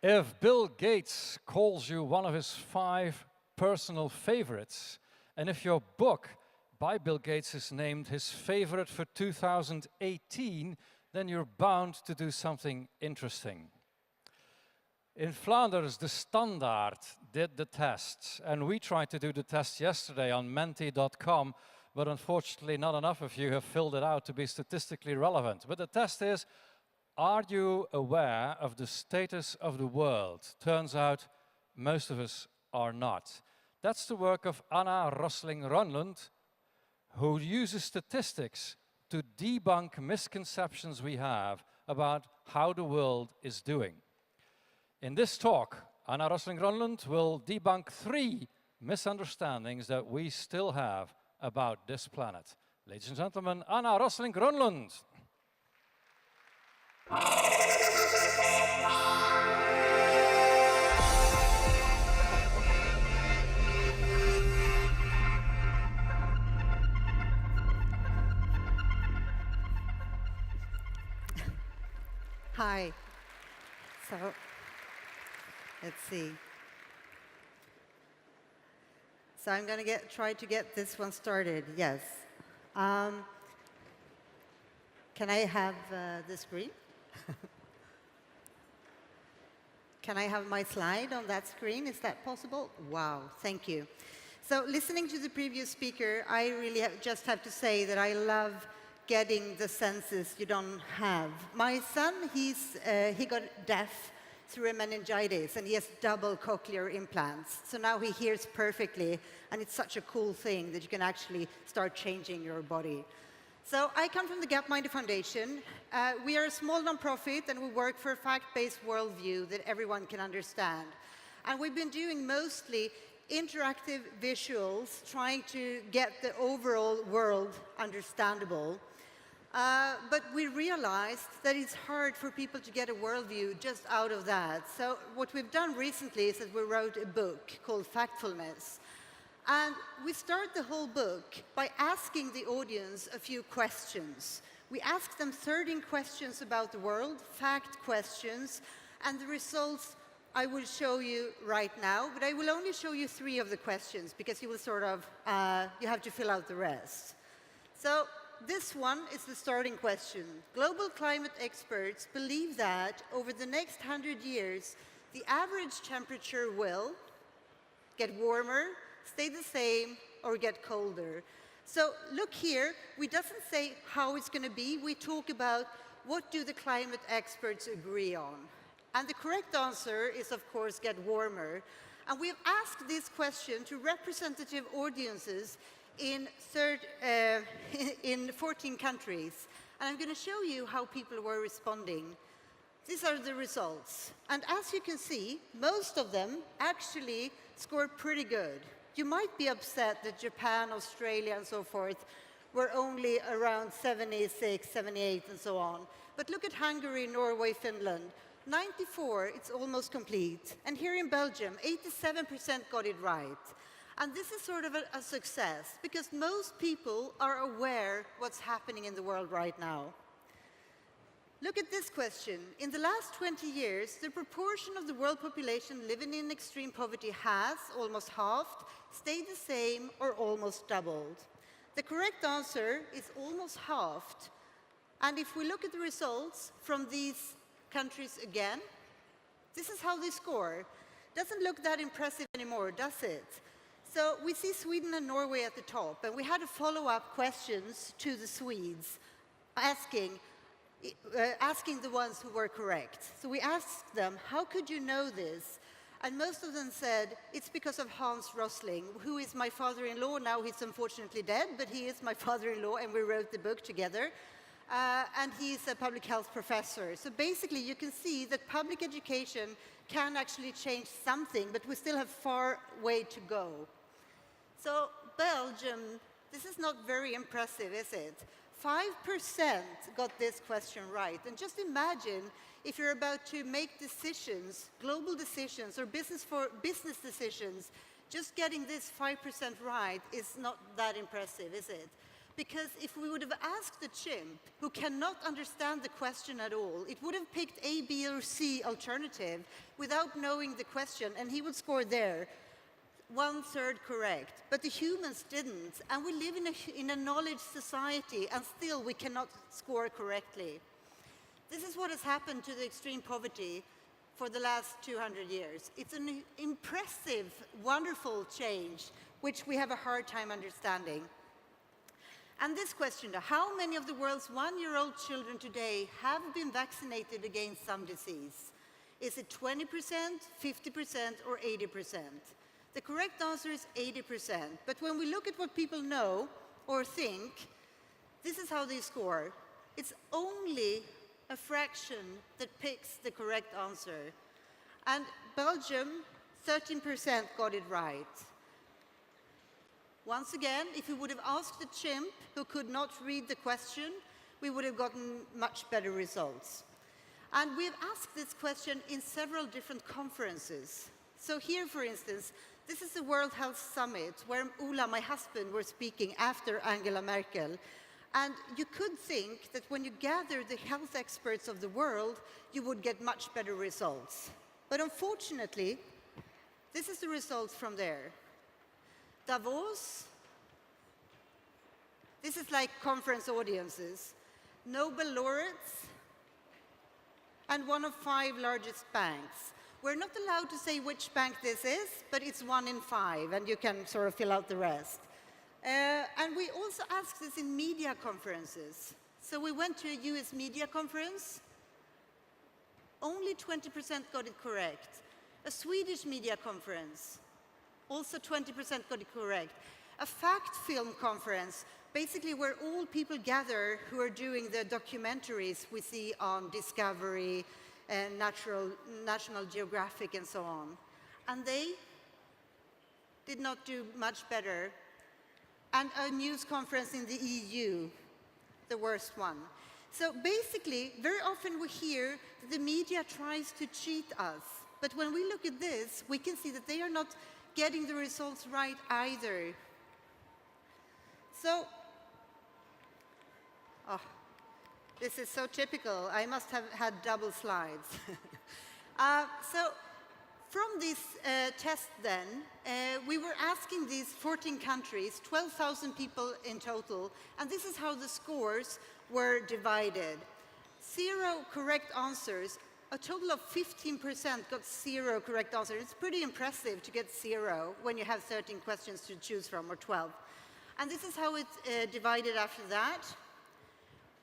If Bill Gates calls you one of his 5 personal favorites, and if your book by Bill Gates is named his favorite for 2018, then you're bound to do something interesting. In Flanders, the Standaard did the tests, and we tried to do the test yesterday on menti.com, but unfortunately not enough of you have filled it out to be statistically relevant. But the test is, are you aware of the status of the world? Turns out most of us are not. That's the work of Rosling Rönnlund, who uses statistics to debunk misconceptions we have about how the world is doing. In this talk, Rosling Rönnlund will debunk 3 misunderstandings that we still have about this planet. Ladies and gentlemen, Rosling Rönnlund. Hi. So, let's see. So I'm going to try to get this one started. Yes. Can I have the screen? Can I have my slide on that screen? Is that possible? Wow, thank you. So listening to the previous speaker, I really just have to say that I love getting the senses you don't have. My son, he got deaf through a meningitis, and he has double cochlear implants. So now he hears perfectly, and it's such a cool thing that you can actually start changing your body. So I come from the Gapminder Foundation. We are a small nonprofit, and we work for a fact-based worldview that everyone can understand. And we've been doing mostly interactive visuals, trying to get the overall world understandable. But we realized that it's hard for people to get a worldview just out of that. So what we've done recently is that we wrote a book called Factfulness. And we start the whole book by asking the audience a few questions. We ask them 13 questions about the world, fact questions, and the results I will show you right now, but I will only show you 3 of the questions because you will sort of, you have to fill out the rest. So this one is the starting question. Global climate experts believe that over the next 100 years, the average temperature will get warmer, stay the same, or get colder. So look here, we doesn't say how it's going to be, we talk about what do the climate experts agree on. And the correct answer is, of course, get warmer. And we've asked this question to representative audiences in 14 countries. And I'm going to show you how people were responding. These are the results. And as you can see, most of them actually scored pretty good. You might be upset that Japan, Australia, and so forth were only around 76, 78, and so on. But look at Hungary, Norway, Finland. 94, it's almost complete. And here in Belgium, 87% got it right. And this is sort of a success, because most people are aware what's happening in the world right now. Look at this question. In the last 20 years, the proportion of the world population living in extreme poverty has almost halved, stayed the same, or almost doubled. The correct answer is almost halved. And if we look at the results from these countries again, this is how they score. Doesn't look that impressive anymore, does it? So we see Sweden and Norway at the top, and we had a follow-up questions to the Swedes, asking the ones who were correct. So we asked them, how could you know this? And most of them said, it's because of Hans Rosling, who is my father-in-law. Now he's unfortunately dead, but he is my father-in-law, and we wrote the book together. And he's a public health professor. So basically, you can see that public education can actually change something, but we still have far way to go. So Belgium, this is not very impressive, is it? 5% got this question right. And just imagine if you're about to make decisions, global decisions, or business decisions, just getting this 5% right is not that impressive, is it? Because if we would have asked the chimp, who cannot understand the question at all, it would have picked A, B, or C alternative without knowing the question, and he would score there 1/3 correct. But the humans didn't, and we live in a knowledge society, and still we cannot score correctly. This is what has happened to the extreme poverty for the last 200 years. It's an impressive, wonderful change, which we have a hard time understanding. And this question, how many of the world's 1-year-old children today have been vaccinated against some disease? Is it 20%, 50%, or 80%? The correct answer is 80%. But when we look at what people know or think, this is how they score. It's only a fraction that picks the correct answer. And Belgium, 13% got it right. Once again, if we would have asked the chimp who could not read the question, we would have gotten much better results. And we've asked this question in several different conferences. So here, for instance, this is the World Health Summit, where Ola, my husband, were speaking after Angela Merkel. And you could think that when you gather the health experts of the world, you would get much better results. But unfortunately, this is the results from there. Davos, this is like conference audiences, Nobel laureates, and one of 5 largest banks. We're not allowed to say which bank this is, but it's 1 in 5, and you can sort of fill out the rest. And we also asked this in media conferences. So we went to a US media conference, only 20% got it correct. A Swedish media conference, also 20% got it correct. A fact film conference, basically where all people gather who are doing the documentaries we see on Discovery and National Geographic and so on. And they did not do much better. And a news conference in the EU, the worst one. So basically, very often we hear that the media tries to cheat us. But when we look at this, we can see that they are not getting the results right either. So, this is so typical. I must have had double slides. So, from this test then, we were asking these 14 countries, 12,000 people in total, and this is how the scores were divided. 0 correct answers. A total of 15% got 0 correct answers. It's pretty impressive to get 0 when you have 13 questions to choose from, or 12. And this is how it's divided after that.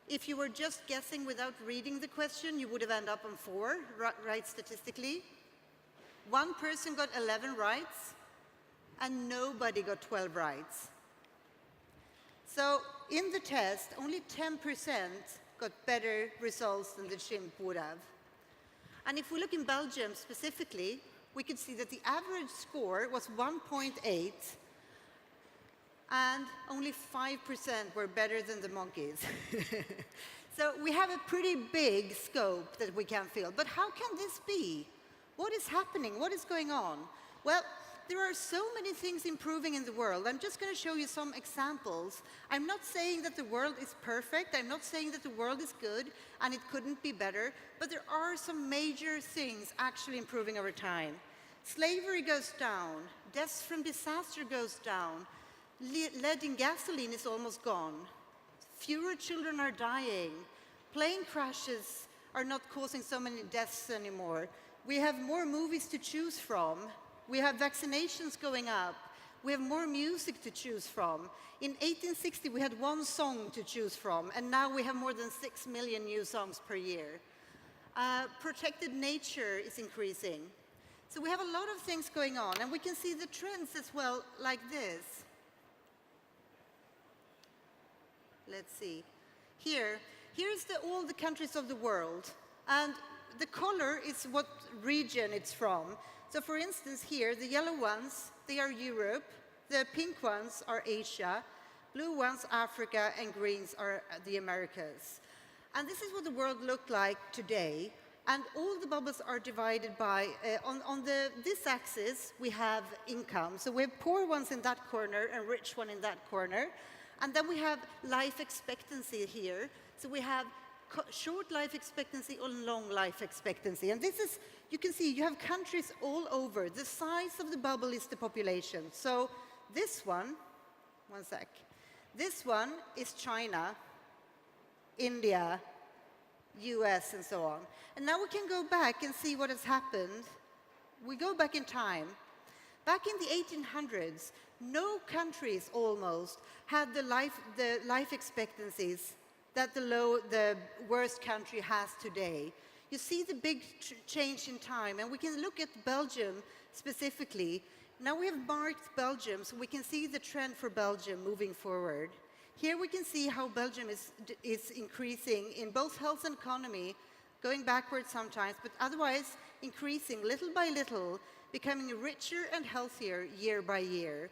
If you were just guessing without reading the question, you would have ended up on 4, right, statistically. 1 person got 11 rights, and nobody got 12 rights. So in the test, only 10% got better results than the chimp would have. And if we look in Belgium specifically, we could see that the average score was 1.8, and only 5% were better than the monkeys. So we have a pretty big scope that we can fill. But how can this be? What is happening? What is going on? Well, there are so many things improving in the world. I'm just going to show you some examples. I'm not saying that the world is perfect. I'm not saying that the world is good and it couldn't be better. But there are some major things actually improving over time. Slavery goes down. Deaths from disaster goes down. Lead in gasoline is almost gone. Fewer children are dying. Plane crashes are not causing so many deaths anymore. We have more movies to choose from. We have vaccinations going up. We have more music to choose from. In 1860, we had 1 song to choose from, and now we have more than 6 million new songs per year. Protected nature is increasing. So we have a lot of things going on, and we can see the trends as well, like this. Let's see. Here's all the countries of the world, and the color is what region it's from. So for instance here, the yellow ones, they are Europe, the pink ones are Asia, blue ones Africa, and greens are the Americas. And this is what the world looked like today, and all the bubbles are divided by, on this axis we have income. So we have poor ones in that corner and rich one in that corner. And then we have life expectancy here. So we have short life expectancy or long life expectancy. And this is, you can see, you have countries all over. The size of the bubble is the population. So this one sec. This one is China, India, US, and so on. And now we can go back and see what has happened. We go back in time. Back in the 1800s, no countries almost had the life expectancies that the worst country has today. You see the big change in time, and we can look at Belgium specifically. Now we have marked Belgium, so we can see the trend for Belgium moving forward. Here we can see how Belgium is increasing in both health and economy, going backwards sometimes, but otherwise increasing little by little, becoming richer and healthier year by year.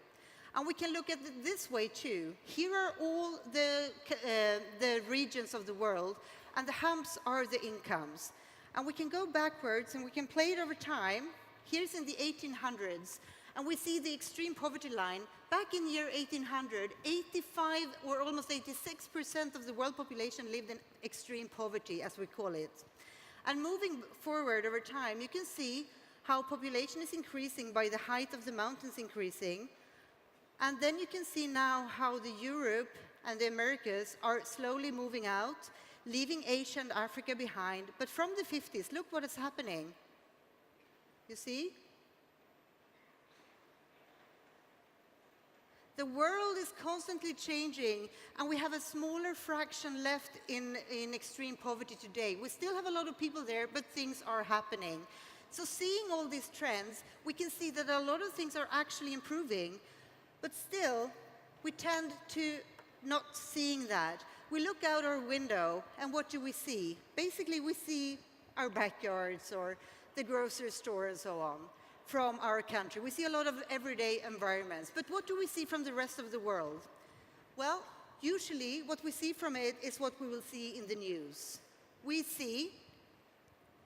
And we can look at it this way too. Here are all the regions of the world, and the humps are the incomes. And we can go backwards and we can play it over time. Here's in the 1800s, and we see the extreme poverty line. Back in year 1800, 85 or almost 86% of the world population lived in extreme poverty, as we call it. And moving forward over time, you can see how population is increasing by the height of the mountains increasing. And then you can see now how the Europe and the Americas are slowly moving out, leaving Asia and Africa behind. But from the 50s, look what is happening. You see? The world is constantly changing, and we have a smaller fraction left in extreme poverty today. We still have a lot of people there, but things are happening. So seeing all these trends, we can see that a lot of things are actually improving, but still, we tend to not seeing that. We look out our window, and what do we see? Basically, we see our backyards or the grocery store and so on from our country. We see a lot of everyday environments, but what do we see from the rest of the world? Well, usually what we see from it is what we will see in the news. We see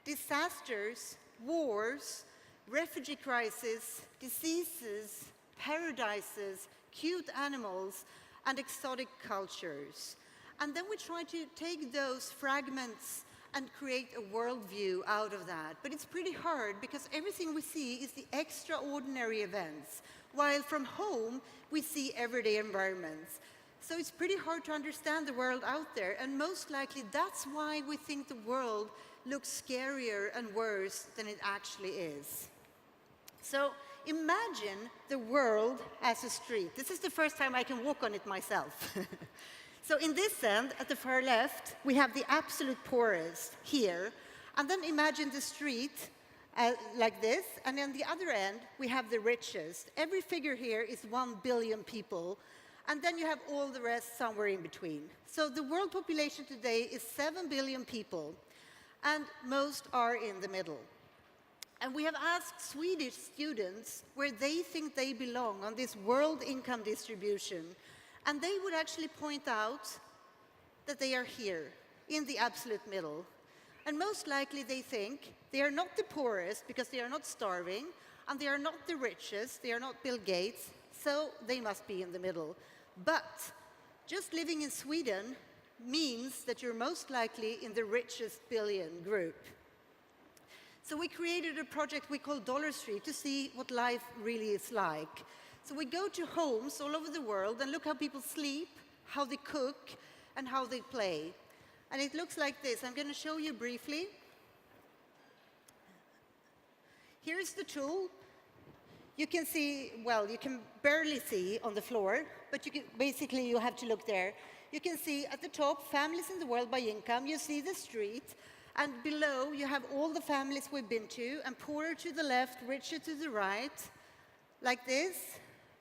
disasters, wars, refugee crises, diseases, paradises, cute animals, and exotic cultures. And then we try to take those fragments and create a worldview out of that. But it's pretty hard because everything we see is the extraordinary events, while from home we see everyday environments. So it's pretty hard to understand the world out there, and most likely that's why we think the world looks scarier and worse than it actually is. So imagine the world as a street. This is the first time I can walk on it myself. So in this end, at the far left, we have the absolute poorest here. And then imagine the street like this. And on the other end, we have the richest. Every figure here is 1 billion people. And then you have all the rest somewhere in between. So the world population today is 7 billion people. And most are in the middle. And we have asked Swedish students where they think they belong on this world income distribution. And they would actually point out that they are here, in the absolute middle. And most likely they think they are not the poorest because they are not starving, and they are not the richest, they are not Bill Gates, so they must be in the middle. But just living in Sweden means that you're most likely in the richest billion group. So we created a project we call Dollar Street to see what life really is like. So we go to homes all over the world and look how people sleep, how they cook, and how they play. And it looks like this. I'm going to show you briefly. Here's the tool. You can see, well, you can barely see on the floor, but basically you have to look there. You can see at the top, families in the world by income. You see the street. And below, you have all the families we've been to, and poorer to the left, richer to the right, like this.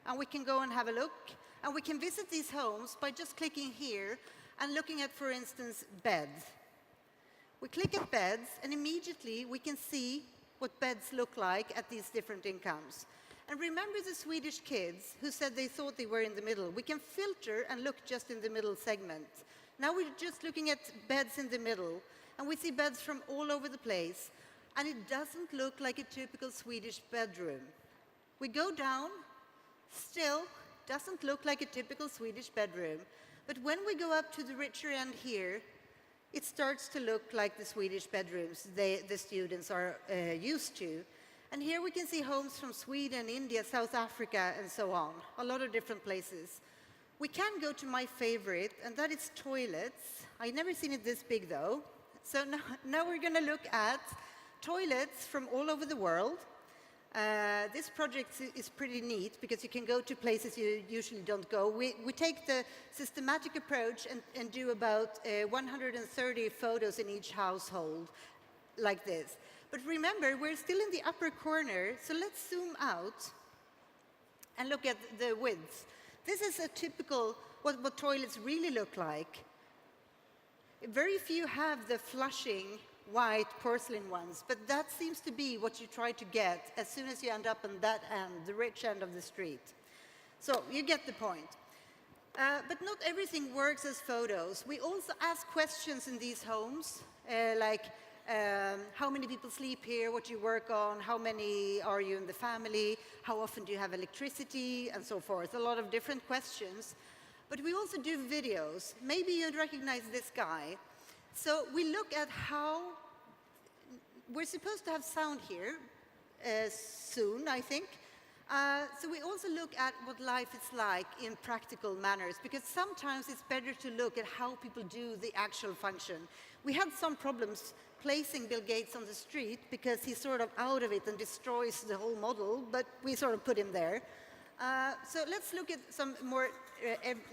And we can go and have a look. And we can visit these homes by just clicking here and looking at, for instance, beds. We click at beds, and immediately we can see what beds look like at these different incomes. And remember the Swedish kids who said they thought they were in the middle. We can filter and look just in the middle segment. Now we're just looking at beds in the middle, and we see beds from all over the place. And it doesn't look like a typical Swedish bedroom. We go down. Still, doesn't look like a typical Swedish bedroom. But when we go up to the richer end here, it starts to look like the Swedish bedrooms the students are used to. And here we can see homes from Sweden, India, South Africa, and so on. A lot of different places. We can go to my favorite, and that is toilets. I've never seen it this big, though. So now we're going to look at toilets from all over the world. This project is pretty neat because you can go to places you usually don't go. We take the systematic approach and do about 130 photos in each household, like this. But remember, we're still in the upper corner, so let's zoom out and look at the width. This is a typical, what toilets really look like. Very few have the flushing white porcelain ones, but that seems to be what you try to get as soon as you end up on that end, the rich end of the street. So you get the point. But not everything works as photos. We also ask questions in these homes, like how many people sleep here, what do you work on, how many are you in the family, how often do you have electricity, and so forth. A lot of different questions. But we also do videos. Maybe you'd recognize this guy. So we look at how, we're supposed to have sound here soon, I think. So we also look at what life is like in practical manners, because sometimes it's better to look at how people do the actual function. We had some problems placing Bill Gates on the street because he's sort of out of it and destroys the whole model, but we sort of put him there. So let's look at some more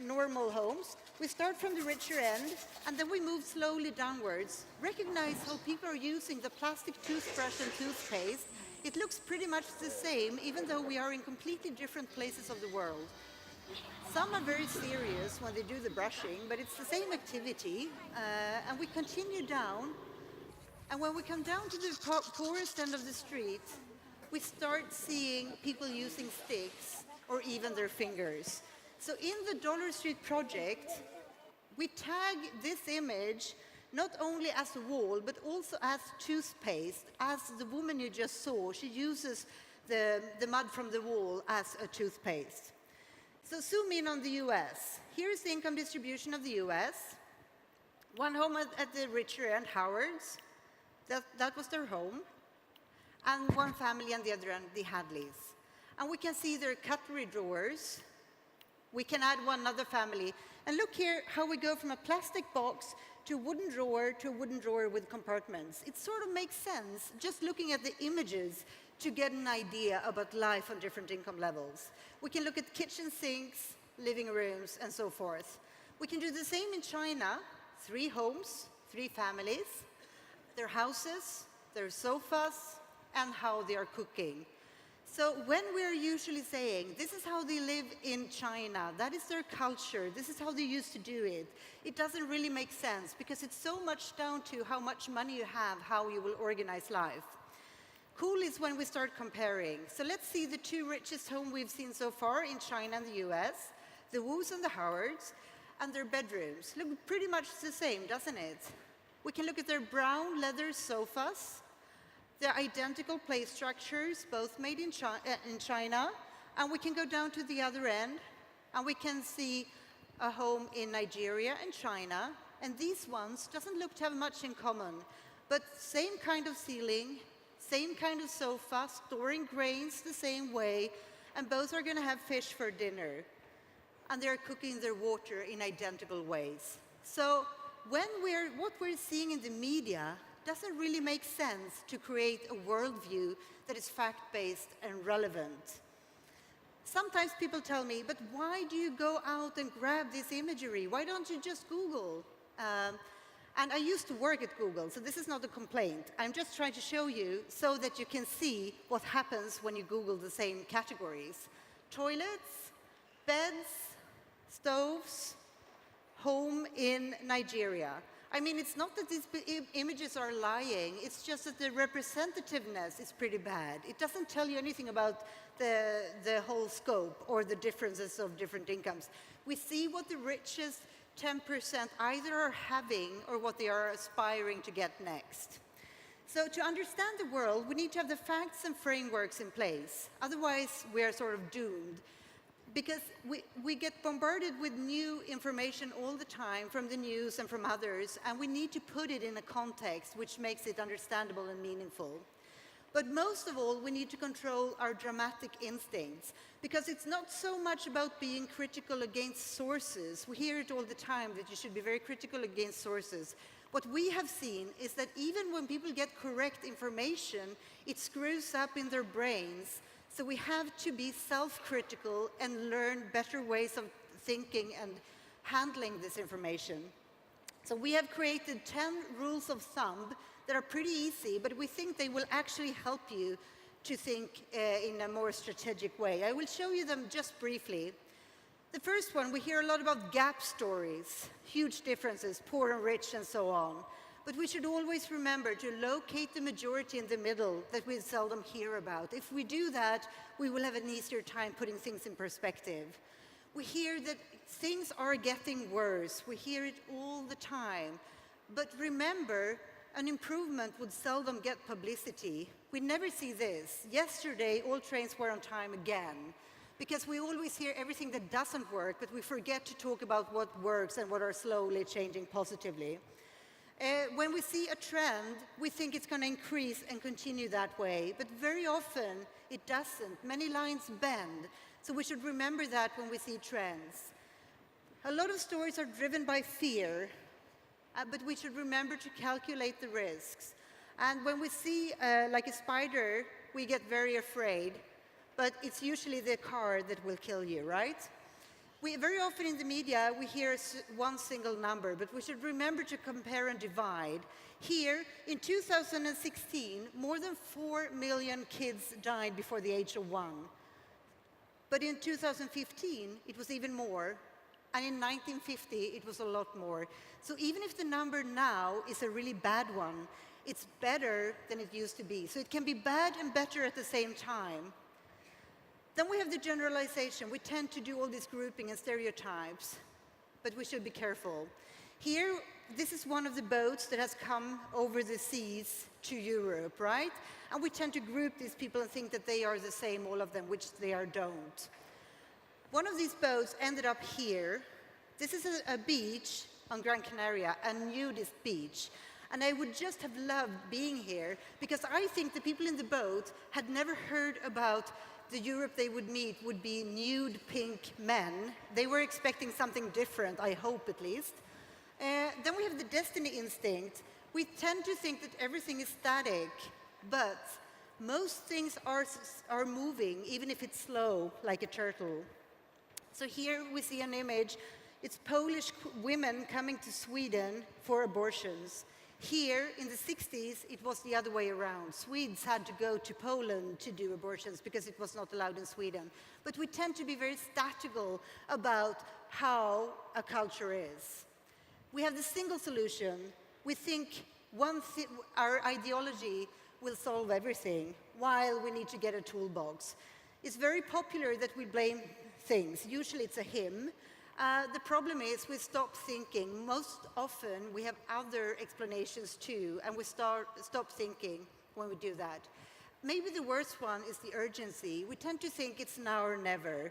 normal homes. We start from the richer end, and then we move slowly downwards. Recognize how people are using the plastic toothbrush and toothpaste. It looks pretty much the same, even though we are in completely different places of the world. Some are very serious when they do the brushing, but it's the same activity. And we continue down. And when we come down to the poorest end of the street, we start seeing people using sticks or even their fingers. So in the Dollar Street project, we tag this image not only as a wall, but also as toothpaste. As the woman you just saw, she uses the mud from the wall as a toothpaste. So zoom in on the US. Here's the income distribution of the US. One home at the richer end, Howard's. That was their home. And one family on the other end, the Hadleys. And we can see their cutlery drawers. We can add one other family. And look here how we go from a plastic box to a wooden drawer with compartments. It sort of makes sense just looking at the images to get an idea about life on different income levels. We can look at kitchen sinks, living rooms, and so forth. We can do the same in China. 3 homes, 3 families, their houses, their sofas, and how they are cooking. So when we're usually saying, this is how they live in China, that is their culture, this is how they used to do it, it doesn't really make sense because it's so much down to how much money you have, how you will organize life. Cool is when we start comparing. So let's see the 2 richest homes we've seen so far in China and the US, the Wus and the Howards, and their bedrooms. Look pretty much the same, doesn't it? We can look at their brown leather sofas, their identical play structures, both made in China, and we can go down to the other end, and we can see a home in Nigeria and China, and these ones doesn't look to have much in common, but same kind of ceiling, same kind of sofa, storing grains the same way, and both are going to have fish for dinner, and they're cooking their water in identical ways. So what we're seeing in the media doesn't really make sense to create a worldview that is fact-based and relevant. Sometimes people tell me, but why do you go out and grab this imagery? Why don't you just Google? And I used to work at Google, so this is not a complaint. I'm just trying to show you so that you can see what happens when you Google the same categories. Toilets, beds, stoves, home in Nigeria. I mean, it's not that these images are lying, it's just that the representativeness is pretty bad. It doesn't tell you anything about the whole scope or the differences of different incomes. We see what the richest 10% either are having or what they are aspiring to get next. So to understand the world, we need to have the facts and frameworks in place. Otherwise, we are sort of doomed. because we get bombarded with new information all the time from the news and from others, and we need to put it in a context which makes it understandable and meaningful. But most of all, we need to control our dramatic instincts, because it's not so much about being critical against sources. We hear it all the time that you should be very critical against sources. What we have seen is that even when people get correct information, it screws up in their brains. So we have to be self-critical and learn better ways of thinking and handling this information. So we have created 10 rules of thumb that are pretty easy, but we think they will actually help you to think in a more strategic way. I will show you them just briefly. The first one, we hear a lot about gap stories, huge differences, poor and rich and so on. But we should always remember to locate the majority in the middle that we seldom hear about. If we do that, we will have an easier time putting things in perspective. We hear that things are getting worse. We hear it all the time. But remember, an improvement would seldom get publicity. We never see this. Yesterday, all trains were on time again, because we always hear everything that doesn't work, but we forget to talk about what works and what are slowly changing positively. When we see a trend, we think it's going to increase and continue that way, but very often it doesn't. Many lines bend, so we should remember that when we see trends. A lot of stories are driven by fear, but we should remember to calculate the risks. And when we see like a spider, we get very afraid, but it's usually the car that will kill you, right? Very often in the media, we hear one single number, but we should remember to compare and divide. Here, in 2016, more than 4 million kids died before the age of 1. But in 2015, it was even more. And in 1950, it was a lot more. So even if the number now is a really bad one, it's better than it used to be. So it can be bad and better at the same time. Then we have the generalization. We tend to do all this grouping and stereotypes, but we should be careful. Here, this is one of the boats that has come over the seas to Europe, right? And we tend to group these people and think that they are the same, all of them, which they don't. One of these boats ended up here. This is a beach on Gran Canaria, a nudist beach. And I would just have loved being here, because I think the people in the boat had never heard about the Europe they would meet would be nude pink men. They were expecting something different, I hope at least. Then we have the destiny instinct. We tend to think that everything is static, but most things are moving, even if it's slow, like a turtle. So here we see an image. It's Polish women coming to Sweden for abortions. Here, in the 60s, it was the other way around. Swedes had to go to Poland to do abortions because it was not allowed in Sweden. But we tend to be very statical about how a culture is. We have the single solution. We think our ideology will solve everything, while we need to get a toolbox. It's very popular that we blame things. Usually it's a him. The problem is we stop thinking. Most often we have other explanations too, and we stop thinking when we do that. Maybe the worst one is the urgency. We tend to think it's now or never,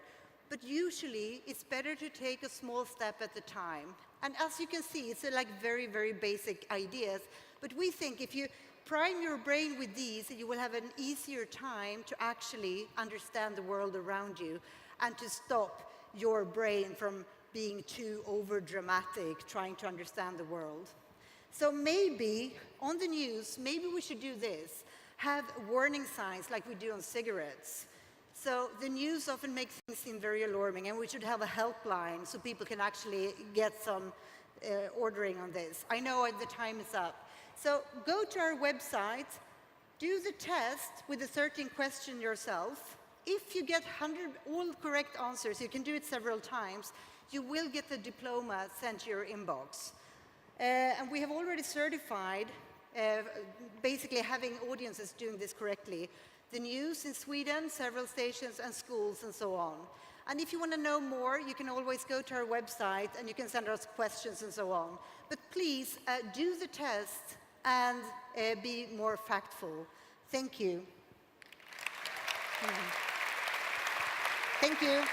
but usually it's better to take a small step at a time. And as you can see, it's like very, very basic ideas, but we think if you prime your brain with these, you will have an easier time to actually understand the world around you and to stop your brain from being too over-dramatic, trying to understand the world. So maybe, on the news, maybe we should do this. Have warning signs like we do on cigarettes. So the news often makes things seem very alarming, and we should have a helpline so people can actually get some ordering on this. I know the time is up. So go to our website, do the test with the 13 question yourself. If you get 100 all correct answers, you can do it several times, you will get the diploma sent to your inbox. And we have already certified, basically having audiences doing this correctly. The news in Sweden, several stations and schools and so on. And if you want to know more, you can always go to our website and you can send us questions and so on. But please do the test and be more factful. Thank you. Thank you.